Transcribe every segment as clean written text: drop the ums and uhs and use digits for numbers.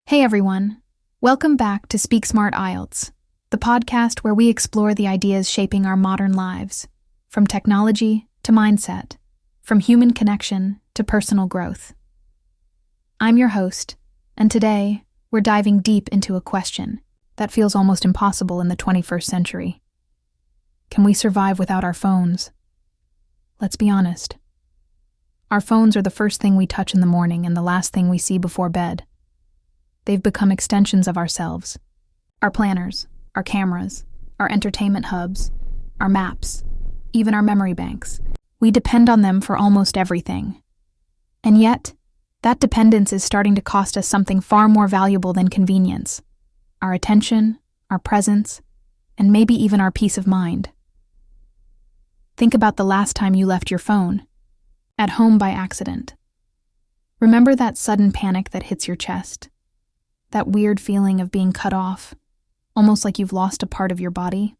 Hey everyone, welcome back to Speak Smart IELTS, the podcast where we explore the ideas shaping our modern lives, from technology to mindset, from human connection to personal growth. I'm your host, and today we're diving deep into a question that feels almost impossible in the 21st century. Can we survive without our phones? Let's be honest. Our phones are the first thing we touch in the morning and the last thing we see before bed. They've become extensions of ourselves. Our planners, our cameras, our entertainment hubs, our maps, even our memory banks. We depend on them for almost everything. And yet, that dependence is starting to cost us something far more valuable than convenience: our attention, our presence, and maybe even our peace of mind. Think about the last time you left your phone, at home by accident. Remember that sudden panic that hits your chest? That weird feeling of being cut off, almost like you've lost a part of your body?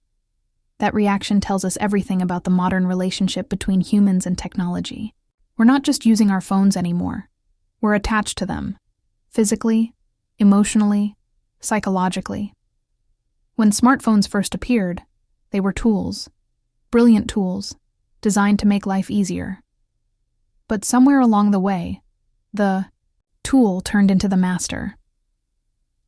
That reaction tells us everything about the modern relationship between humans and technology. We're not just using our phones anymore. We're attached to them, physically, emotionally, psychologically. When smartphones first appeared, they were tools, brilliant tools, designed to make life easier. But somewhere along the way, the tool turned into the master.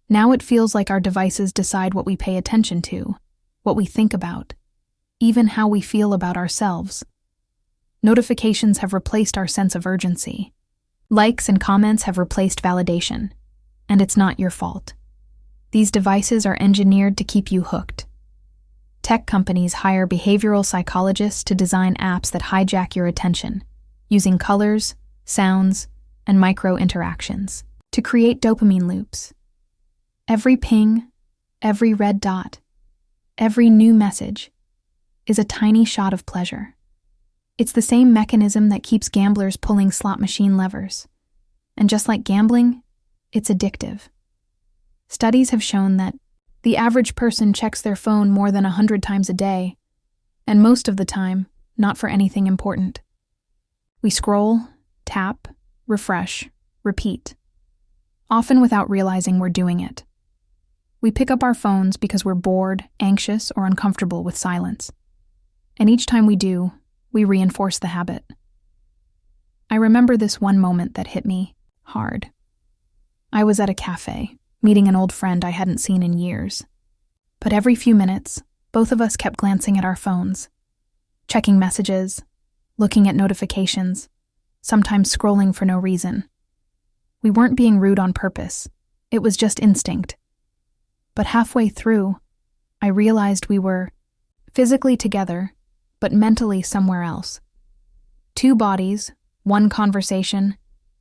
Now it feels like our devices decide what we pay attention to, what we think about, even how we feel about ourselves. Notifications have replaced our sense of urgency. Likes and comments have replaced validation. And it's not your fault. These devices are engineered to keep you hooked. Tech companies hire behavioral psychologists to design apps that hijack your attention, using colors, sounds, and micro-interactions to create dopamine loops. Every ping, every red dot, every new message is a tiny shot of pleasure. It's the same mechanism that keeps gamblers pulling slot machine levers. And just like gambling, it's addictive. Studies have shown that the average person checks their phone more than 100 times a day, and most of the time, not for anything important. We scroll, tap, refresh, repeat, often without realizing we're doing it. We pick up our phones because we're bored, anxious, or uncomfortable with silence. And each time we do, we reinforce the habit. I remember this one moment that hit me hard. I was at a cafe, meeting an old friend I hadn't seen in years. But every few minutes, both of us kept glancing at our phones, checking messages, looking at notifications, sometimes scrolling for no reason. We weren't being rude on purpose. It was just instinct. But halfway through, I realized we were physically together, but mentally somewhere else. Two bodies, one conversation,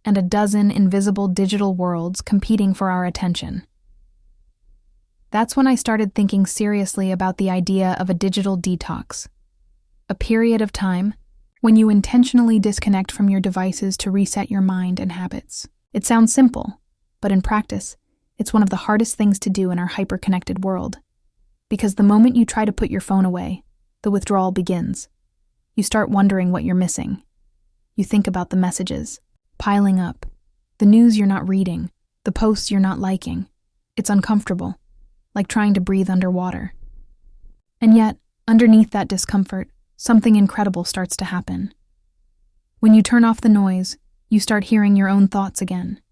and a dozen invisible digital worlds competing for our attention. That's when I started thinking seriously about the idea of a digital detox, a period of time when you intentionally disconnect from your devices to reset your mind and habits. It sounds simple, but in practice, it's one of the hardest things to do in our hyper-connected world. Because the moment you try to put your phone away, the withdrawal begins. You start wondering what you're missing. You think about the messages piling up, the news you're not reading, the posts you're not liking. It's uncomfortable, like trying to breathe underwater. And yet, underneath that discomfort, something incredible starts to happen. When you turn off the noise, you start hearing your own thoughts again.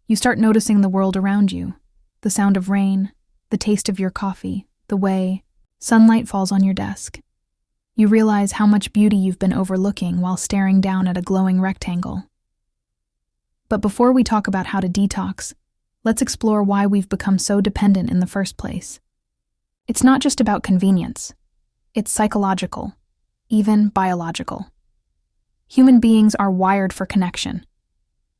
You start noticing the world around you, the sound of rain, the taste of your coffee, the way sunlight falls on your desk. You realize how much beauty you've been overlooking while staring down at a glowing rectangle. But before we talk about how to detox, let's explore why we've become so dependent in the first place. It's not just about convenience. It's psychological, even biological. Human beings are wired for connection.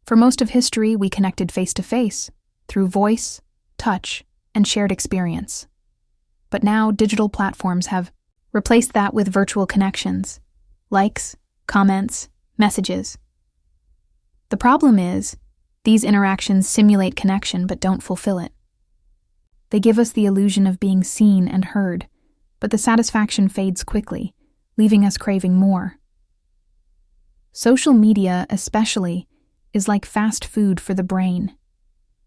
For most of history, we connected face-to-face, through voice, touch, and shared experience. But now, digital platforms have replaced that with virtual connections, likes, comments, messages. The problem is, these interactions simulate connection but don't fulfill it. They give us the illusion of being seen and heard, but the satisfaction fades quickly, leaving us craving more. Social media, especially, is like fast food for the brain.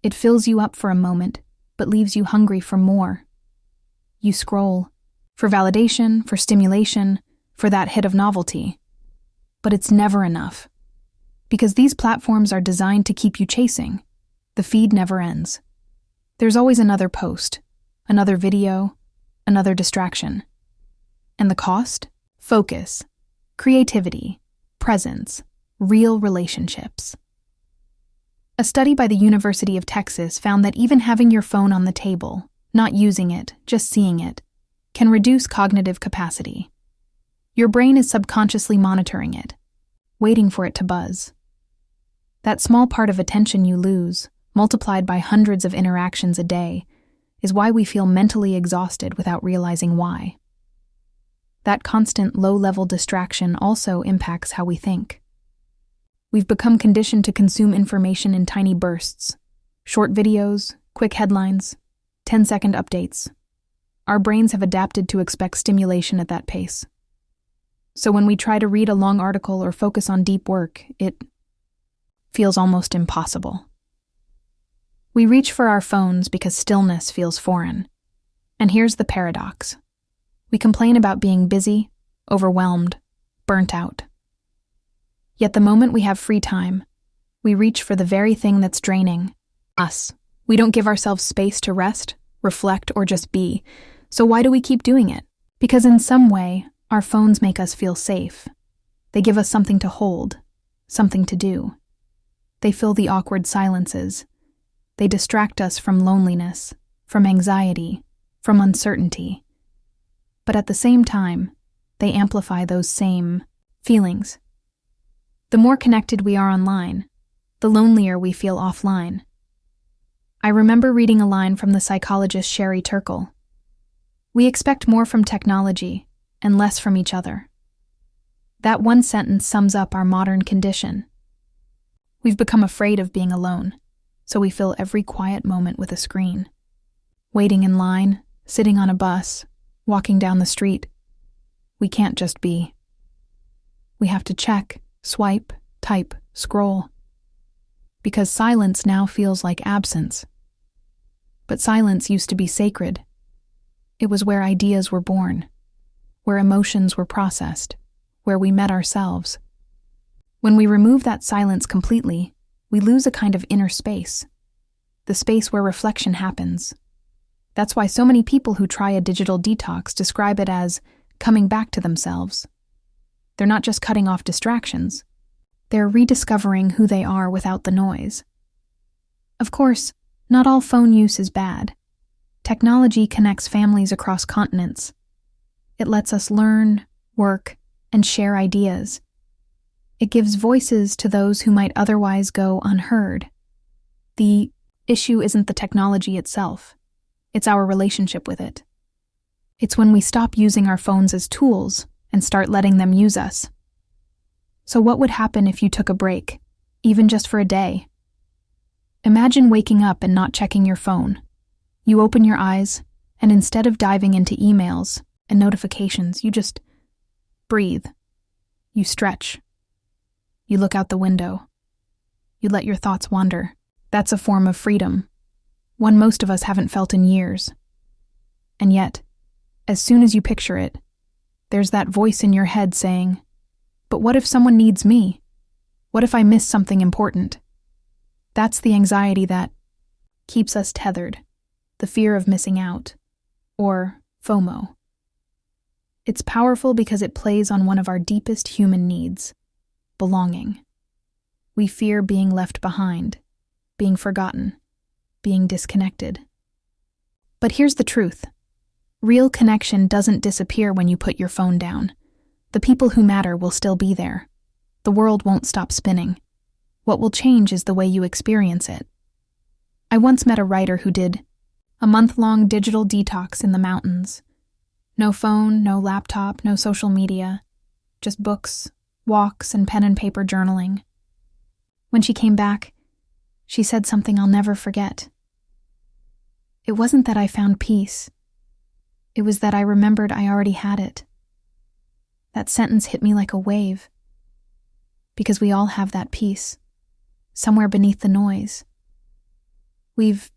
It fills you up for a moment, but leaves you hungry for more. You scroll, for validation, for stimulation, for that hit of novelty. But it's never enough. Because these platforms are designed to keep you chasing. The feed never ends. There's always another post, another video, another distraction. And the cost? Focus, creativity, presence, real relationships. A study by the University of Texas found that even having your phone on the table, not using it, just seeing it, can reduce cognitive capacity. Your brain is subconsciously monitoring it, waiting for it to buzz. That small part of attention you lose, multiplied by hundreds of interactions a day, is why we feel mentally exhausted without realizing why. That constant low-level distraction also impacts how we think. We've become conditioned to consume information in tiny bursts, short videos, quick headlines, 10-second updates. Our brains have adapted to expect stimulation at that pace. So when we try to read a long article or focus on deep work, it feels almost impossible. We reach for our phones because stillness feels foreign. And here's the paradox. We complain about being busy, overwhelmed, burnt out. Yet the moment we have free time, we reach for the very thing that's draining us. We don't give ourselves space to rest, reflect, or just be. So why do we keep doing it? Because in some way, our phones make us feel safe. They give us something to hold, something to do. They fill the awkward silences. They distract us from loneliness, from anxiety, from uncertainty. But at the same time, they amplify those same feelings. The more connected we are online, the lonelier we feel offline. I remember reading a line from the psychologist Sherry Turkle. We expect more from technology and less from each other. That one sentence sums up our modern condition. We've become afraid of being alone, so we fill every quiet moment with a screen. Waiting in line, sitting on a bus, walking down the street. We can't just be. We have to check, swipe, type, scroll. Because silence now feels like absence. But silence used to be sacred. It was where ideas were born, where emotions were processed, where we met ourselves. When we remove that silence completely, we lose a kind of inner space, the space where reflection happens. That's why so many people who try a digital detox describe it as coming back to themselves. They're not just cutting off distractions. They're rediscovering who they are without the noise. Of course, not all phone use is bad. Technology connects families across continents. It lets us learn, work, and share ideas. It gives voices to those who might otherwise go unheard. The issue isn't the technology itself. It's our relationship with it. It's when we stop using our phones as tools and start letting them use us. So what would happen if you took a break, even just for a day? Imagine waking up and not checking your phone. You open your eyes, and instead of diving into emails and notifications, you just breathe. You stretch. You look out the window. You let your thoughts wander. That's a form of freedom, one most of us haven't felt in years. And yet, as soon as you picture it, there's that voice in your head saying, "But what if someone needs me? What if I miss something important?" That's the anxiety that keeps us tethered, the fear of missing out, or FOMO. It's powerful because it plays on one of our deepest human needs, belonging. We fear being left behind, being forgotten, being disconnected. But here's the truth. Real connection doesn't disappear when you put your phone down. The people who matter will still be there. The world won't stop spinning. What will change is the way you experience it. I once met a writer who did a month-long digital detox in the mountains. No phone, no laptop, no social media, just books, walks, and pen and paper journaling. When she came back, she said something I'll never forget. It wasn't that I found peace. It was that I remembered I already had it. That sentence hit me like a wave. Because we all have that peace, somewhere beneath the noise. We've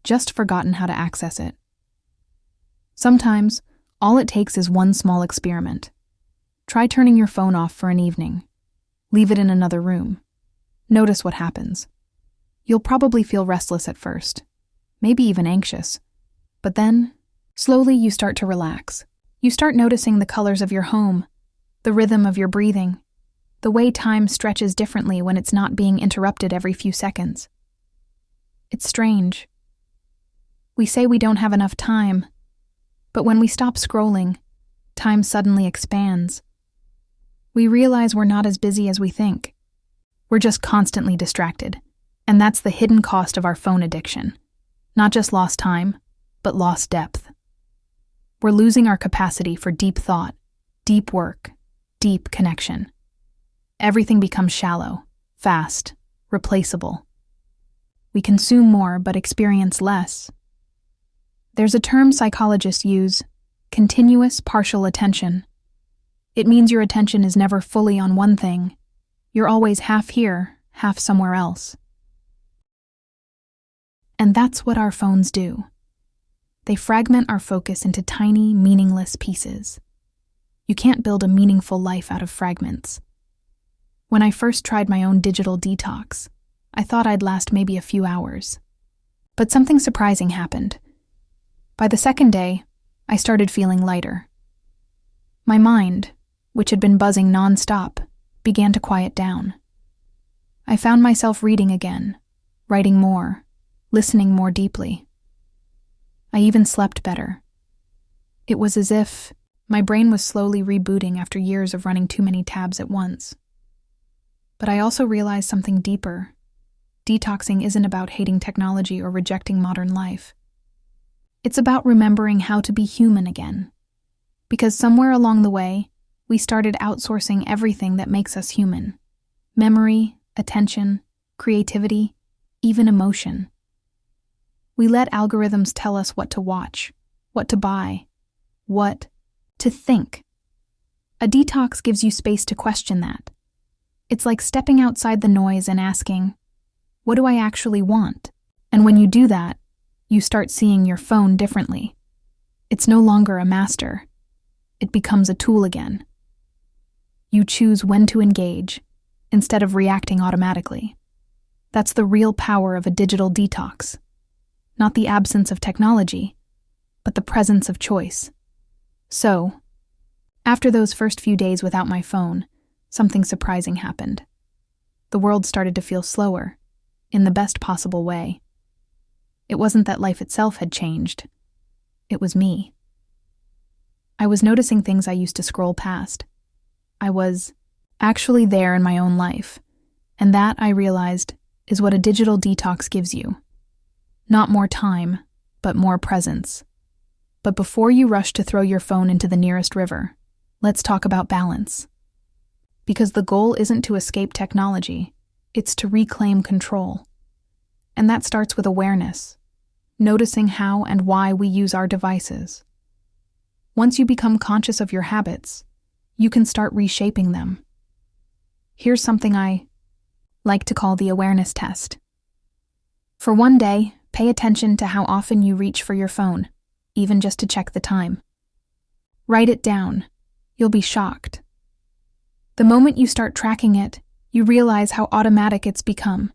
just forgotten how to access it. Sometimes, all it takes is one small experiment. Try turning your phone off for an evening. Leave it in another room. Notice what happens. You'll probably feel restless at first, maybe even anxious. But then, slowly you start to relax. You start noticing the colors of your home, the rhythm of your breathing, the way time stretches differently when it's not being interrupted every few seconds. It's strange. We say we don't have enough time, but when we stop scrolling, time suddenly expands. We realize we're not as busy as we think. We're just constantly distracted, and that's the hidden cost of our phone addiction. Not just lost time, but lost depth. We're losing our capacity for deep thought, deep work, deep connection. Everything becomes shallow, fast, replaceable. We consume more but experience less. There's a term psychologists use, continuous partial attention. It means your attention is never fully on one thing. You're always half here, half somewhere else. And that's what our phones do. They fragment our focus into tiny, meaningless pieces. You can't build a meaningful life out of fragments. When I first tried my own digital detox, I thought I'd last maybe a few hours. But something surprising happened. By the second day, I started feeling lighter. My mind, which had been buzzing nonstop, began to quiet down. I found myself reading again, writing more, listening more deeply. I even slept better. It was as if my brain was slowly rebooting after years of running too many tabs at once. But I also realized something deeper. Detoxing isn't about hating technology or rejecting modern life. It's about remembering how to be human again. Because somewhere along the way, we started outsourcing everything that makes us human. Memory, attention, creativity, even emotion. We let algorithms tell us what to watch, what to buy, what to think. A detox gives you space to question that. It's like stepping outside the noise and asking, what do I actually want? And when you do that, you start seeing your phone differently. It's no longer a master. It becomes a tool again. You choose when to engage, instead of reacting automatically. That's the real power of a digital detox. Not the absence of technology, but the presence of choice. So, after those first few days without my phone, something surprising happened. The world started to feel slower, in the best possible way. It wasn't that life itself had changed. It was me. I was noticing things I used to scroll past. I was actually there in my own life, and that, I realized, is what a digital detox gives you. Not more time, but more presence. But before you rush to throw your phone into the nearest river, let's talk about balance. Because the goal isn't to escape technology, it's to reclaim control. And that starts with awareness, noticing how and why we use our devices. Once you become conscious of your habits, you can start reshaping them. Here's something I like to call the awareness test. For one day, pay attention to how often you reach for your phone, even just to check the time. Write it down. You'll be shocked. The moment you start tracking it, you realize how automatic it's become.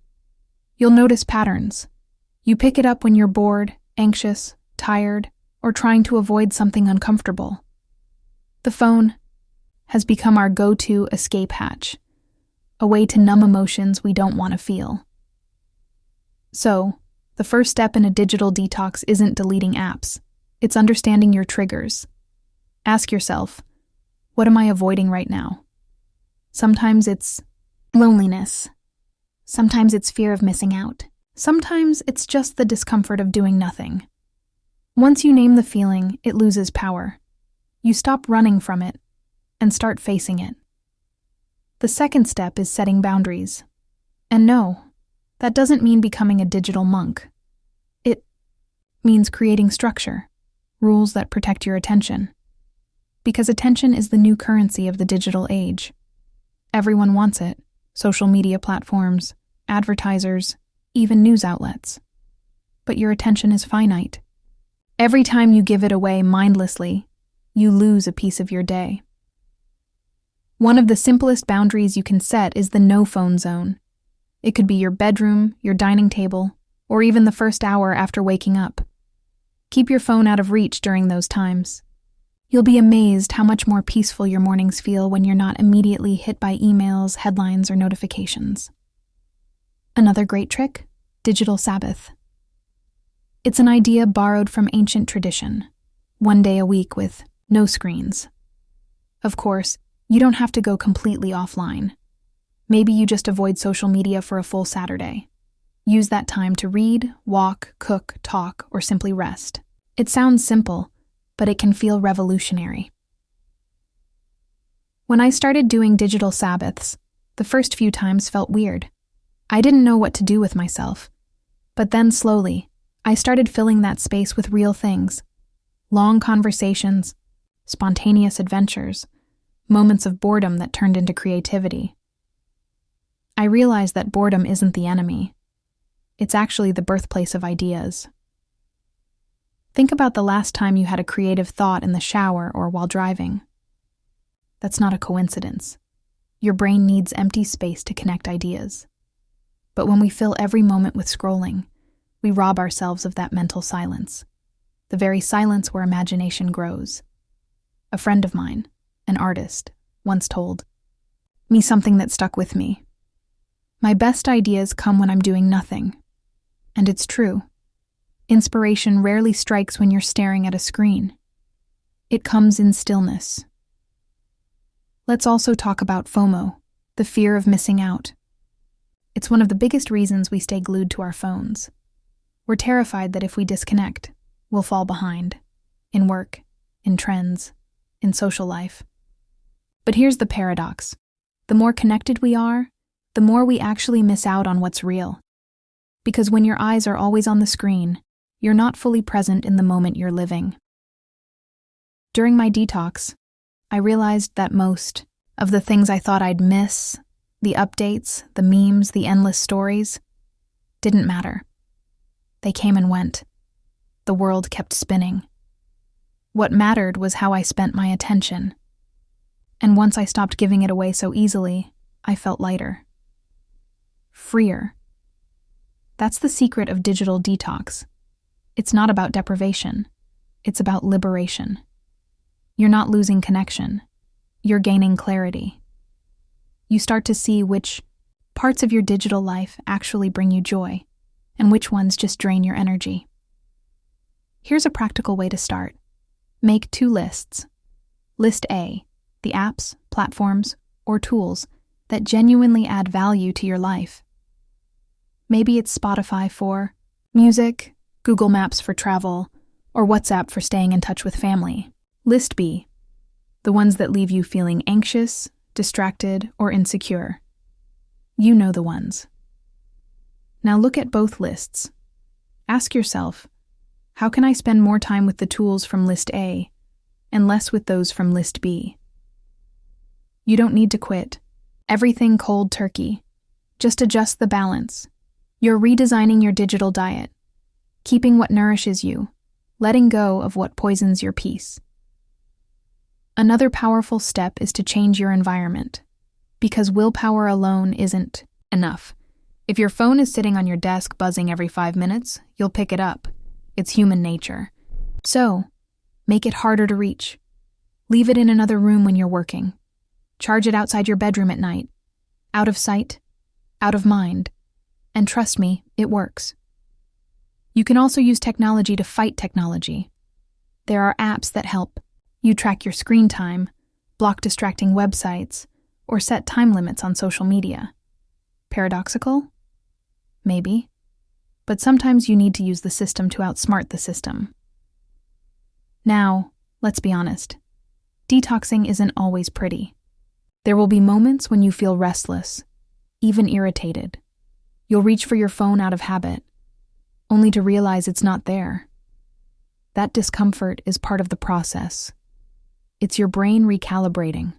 You'll notice patterns. You pick it up when you're bored, anxious, tired, or trying to avoid something uncomfortable. The phone has become our go-to escape hatch, a way to numb emotions we don't want to feel. So, the first step in a digital detox isn't deleting apps. It's understanding your triggers. Ask yourself, what am I avoiding right now? Sometimes it's loneliness. Sometimes it's fear of missing out. Sometimes it's just the discomfort of doing nothing. Once you name the feeling, it loses power. You stop running from it and start facing it. The second step is setting boundaries. And no, that doesn't mean becoming a digital monk. It means creating structure, rules that protect your attention. Because attention is the new currency of the digital age. Everyone wants it. Social media platforms, advertisers, even news outlets. but your attention is finite. Every time you give it away mindlessly, you lose a piece of your day. One of the simplest boundaries you can set is the no-phone zone. It could be your bedroom, your dining table, or even the first hour after waking up. Keep your phone out of reach during those times. You'll be amazed how much more peaceful your mornings feel when you're not immediately hit by emails, headlines, or notifications. Another great trick: digital Sabbath. It's an idea borrowed from ancient tradition, 1 day a week with no screens. Of course, you don't have to go completely offline. Maybe you just avoid social media for a full Saturday. Use that time to read, walk, cook, talk, or simply rest. It sounds simple, but it can feel revolutionary. When I started doing digital Sabbaths, the first few times felt weird. I didn't know what to do with myself. But then slowly, I started filling that space with real things. Long conversations, spontaneous adventures, moments of boredom that turned into creativity. I realized that boredom isn't the enemy. It's actually the birthplace of ideas. Think about the last time you had a creative thought in the shower or while driving. That's not a coincidence. Your brain needs empty space to connect ideas. But when we fill every moment with scrolling, we rob ourselves of that mental silence, the very silence where imagination grows. A friend of mine, an artist, once told me something that stuck with me. My best ideas come when I'm doing nothing. And it's true. Inspiration rarely strikes when you're staring at a screen. It comes in stillness. Let's also talk about FOMO, the fear of missing out. It's one of the biggest reasons we stay glued to our phones. We're terrified that if we disconnect, we'll fall behind. In work, in trends, in social life. But here's the paradox. The more connected we are, the more we actually miss out on what's real. Because when your eyes are always on the screen, you're not fully present in the moment you're living. During my detox, I realized that most of the things I thought I'd miss, the updates, the memes, the endless stories, didn't matter. They came and went. The world kept spinning. What mattered was how I spent my attention. And once I stopped giving it away so easily, I felt lighter. Freer. That's the secret of digital detox. It's not about deprivation. It's about liberation. You're not losing connection. You're gaining clarity. You start to see which parts of your digital life actually bring you joy, and which ones just drain your energy. Here's a practical way to start. Make 2 lists. List A, the apps, platforms, or tools that genuinely add value to your life. Maybe it's Spotify for music, Google Maps for travel, or WhatsApp for staying in touch with family. List B, the ones that leave you feeling anxious, distracted, or insecure. You know the ones. Now look at both lists. Ask yourself, how can I spend more time with the tools from List A and less with those from List B? You don't need to quit everything cold turkey. Just adjust the balance. You're redesigning your digital diet, keeping what nourishes you, letting go of what poisons your peace. Another powerful step is to change your environment, because willpower alone isn't enough. If your phone is sitting on your desk buzzing every 5 minutes, you'll pick it up. It's human nature. So, make it harder to reach. Leave it in another room when you're working. Charge it outside your bedroom at night. Out of sight, out of mind. And trust me, it works. You can also use technology to fight technology. There are apps that help you track your screen time, block distracting websites, or set time limits on social media. Paradoxical? Maybe. But sometimes you need to use the system to outsmart the system. Now, let's be honest. Detoxing isn't always pretty. There will be moments when you feel restless, even irritated. You'll reach for your phone out of habit, only to realize it's not there. That discomfort is part of the process. It's your brain recalibrating,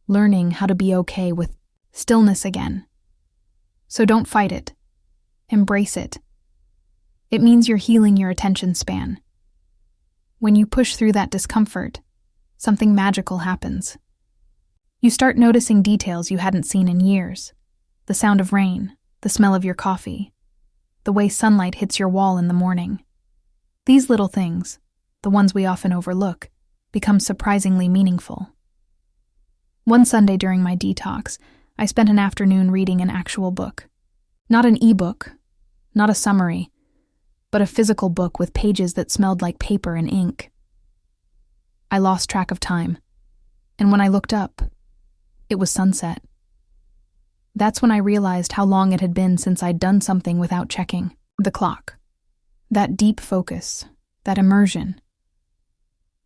learning how to be okay with stillness again. So don't fight it. Embrace it. It means you're healing your attention span. When you push through that discomfort, something magical happens. You start noticing details you hadn't seen in years. The sound of rain, the smell of your coffee, the way sunlight hits your wall in the morning. These little things, the ones we often overlook, become surprisingly meaningful. One Sunday during my detox, I spent an afternoon reading an actual book. Not an e-book, not a summary, but a physical book with pages that smelled like paper and ink. I lost track of time, and when I looked up, it was sunset. That's when I realized how long it had been since I'd done something without checking the clock. That deep focus, that immersion.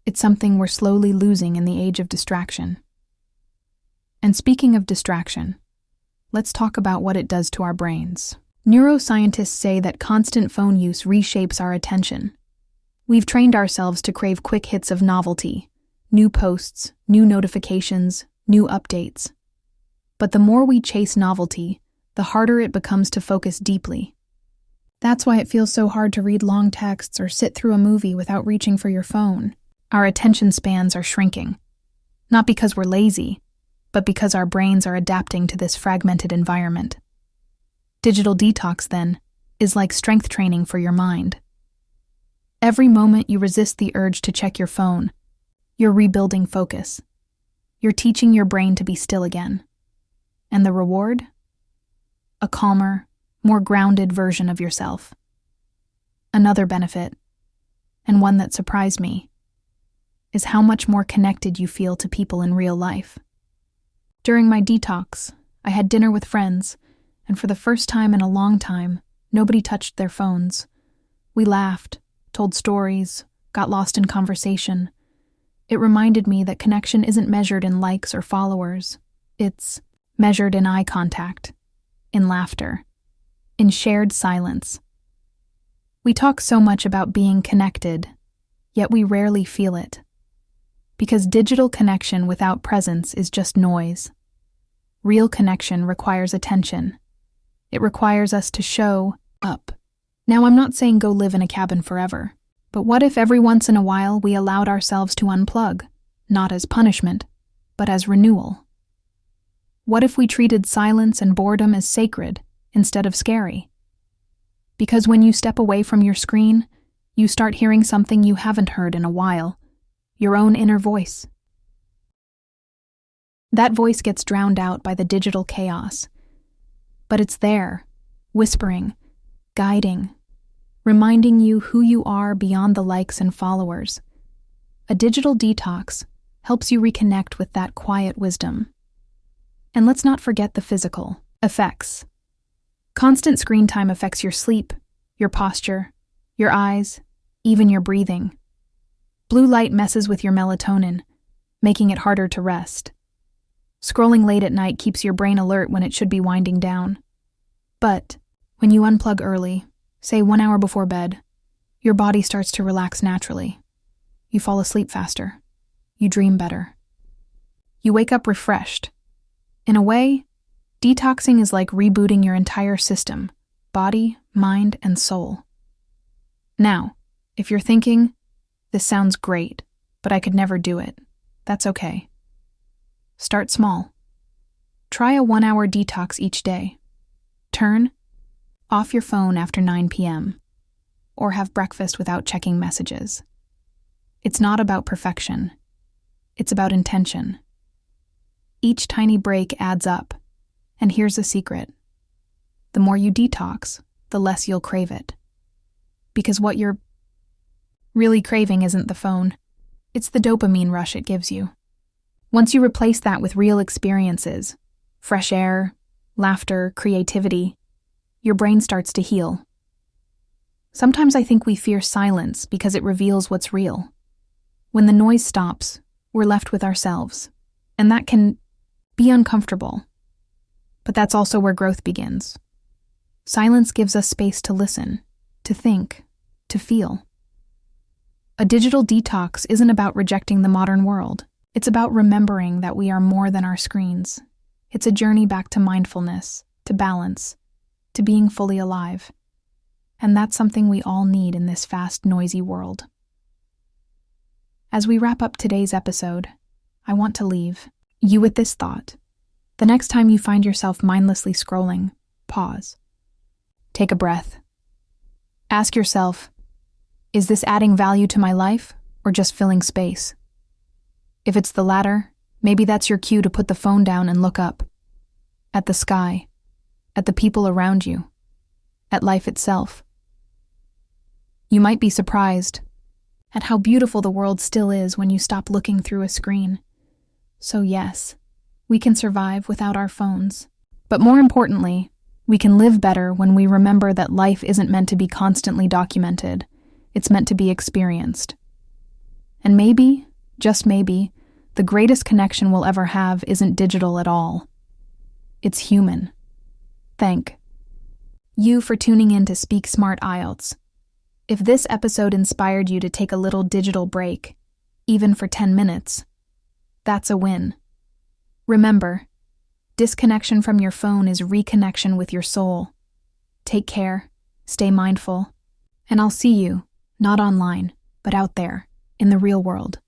It's something we're slowly losing in the age of distraction. And speaking of distraction, let's talk about what it does to our brains. Neuroscientists say that constant phone use reshapes our attention. We've trained ourselves to crave quick hits of novelty, new posts, new notifications, new updates. But the more we chase novelty, the harder it becomes to focus deeply. That's why it feels so hard to read long texts or sit through a movie without reaching for your phone. Our attention spans are shrinking. Not because we're lazy, but because our brains are adapting to this fragmented environment. Digital detox, then, is like strength training for your mind. Every moment you resist the urge to check your phone, you're rebuilding focus. You're teaching your brain to be still again. And the reward? A calmer, more grounded version of yourself. Another benefit, and one that surprised me, is how much more connected you feel to people in real life. During my detox, I had dinner with friends, and for the first time in a long time, nobody touched their phones. We laughed, told stories, got lost in conversation. It reminded me that connection isn't measured in likes or followers. It's measured in eye contact, in laughter, in shared silence. We talk so much about being connected, yet we rarely feel it. Because digital connection without presence is just noise. Real connection requires attention. It requires us to show up. Now, I'm not saying go live in a cabin forever, but what if every once in a while we allowed ourselves to unplug, not as punishment, but as renewal? What if we treated silence and boredom as sacred instead of scary? Because when you step away from your screen, you start hearing something you haven't heard in a while, your own inner voice. That voice gets drowned out by the digital chaos. But it's there, whispering, guiding, reminding you who you are beyond the likes and followers. A digital detox helps you reconnect with that quiet wisdom. And let's not forget the physical effects. Constant screen time affects your sleep, your posture, your eyes, even your breathing. Blue light messes with your melatonin, making it harder to rest. Scrolling late at night keeps your brain alert when it should be winding down. But when you unplug early, say 1 hour before bed, your body starts to relax naturally. You fall asleep faster. You dream better. You wake up refreshed. In a way, detoxing is like rebooting your entire system, body, mind, and soul. Now, if you're thinking, this sounds great, but I could never do it, that's okay. Start small. Try a 1-hour detox each day. Turn off your phone after 9 p.m. or have breakfast without checking messages. It's not about perfection. It's about intention. Each tiny break adds up, and here's a secret. The more you detox, the less you'll crave it. Because what you're really craving isn't the phone, it's the dopamine rush it gives you. Once you replace that with real experiences, fresh air, laughter, creativity, your brain starts to heal. Sometimes I think we fear silence because it reveals what's real. When the noise stops, we're left with ourselves, and that can be uncomfortable. But that's also where growth begins. Silence gives us space to listen, to think, to feel. A digital detox isn't about rejecting the modern world. It's about remembering that we are more than our screens. It's a journey back to mindfulness, to balance, to being fully alive. And that's something we all need in this fast, noisy world. As we wrap up today's episode, I want to leave you with this thought. The next time you find yourself mindlessly scrolling, pause. Take a breath. Ask yourself, is this adding value to my life or just filling space? If it's the latter, maybe that's your cue to put the phone down and look up. At the sky, at the people around you, at life itself. You might be surprised at how beautiful the world still is when you stop looking through a screen. So yes, we can survive without our phones. But more importantly, we can live better when we remember that life isn't meant to be constantly documented. It's meant to be experienced. And maybe, just maybe, the greatest connection we'll ever have isn't digital at all. It's human. Thank you for tuning in to Speak Smart IELTS. If this episode inspired you to take a little digital break, even for 10 minutes, that's a win. Remember, disconnection from your phone is reconnection with your soul. Take care, stay mindful, and I'll see you, not online, but out there, in the real world.